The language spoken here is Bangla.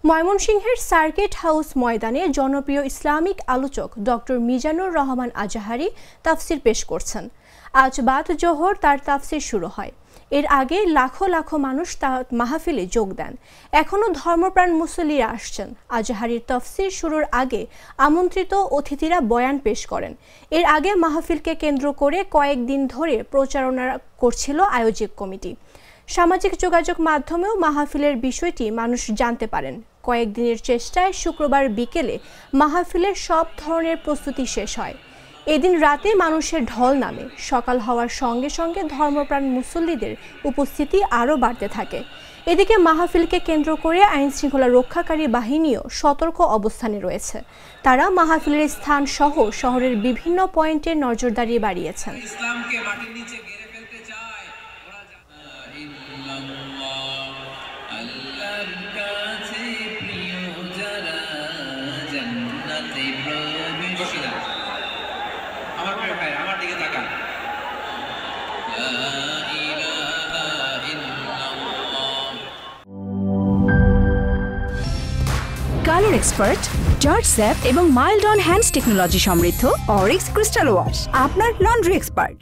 ময়মনসিংহের সার্কিট হাউস ময়দানে জনপ্রিয় ইসলামিক আলোচক ডক্টর মিজানুর রহমান আজাহারি তাফসির পেশ করছেন। আজ বাদ জোহর তার তাফসির শুরু হয়। এর আগে লাখো লাখো মানুষ তার মাহফিলে যোগ দেন। এখনও ধর্মপ্রাণ মুসল্লিরা আসছেন। আজাহারির তাফসির শুরুর আগে আমন্ত্রিত অতিথিরা বয়ান পেশ করেন। এর আগে মাহফিলকে কেন্দ্র করে কয়েকদিন ধরে প্রচারণা করছিল আয়োজক কমিটি। সামাজিক যোগাযোগ মাধ্যমেও মাহফিলের বিষয়টি মানুষ জানতে পারেন। কয়েকদিনের চেষ্টায় শুক্রবার বিকেলে মাহফিলের সব ধরনের প্রস্তুতি শেষ হয়। এদিন রাতে মানুষের ঢল নামে। সকাল হওয়ার সঙ্গে সঙ্গে ধর্মপ্রাণ মুসল্লিদের উপস্থিতি আরও বাড়তে থাকে। এদিকে মাহফিলকে কেন্দ্র করে আইনশৃঙ্খলা রক্ষাকারী বাহিনীও সতর্ক অবস্থানে রয়েছে। তারা মাহফিলের স্থান সহ শহরের বিভিন্ন পয়েন্টে নজরদারি বাড়িয়েছেন। কালার এক্সপার্ট, জর্জ স্যাপ এবং মাইল্ড অন হ্যান্ডস টেকনোলজি সমৃদ্ধ অরিক্স ক্রিস্টাল ওয়াশ আপনার লন্ড্রি এক্সপার্ট।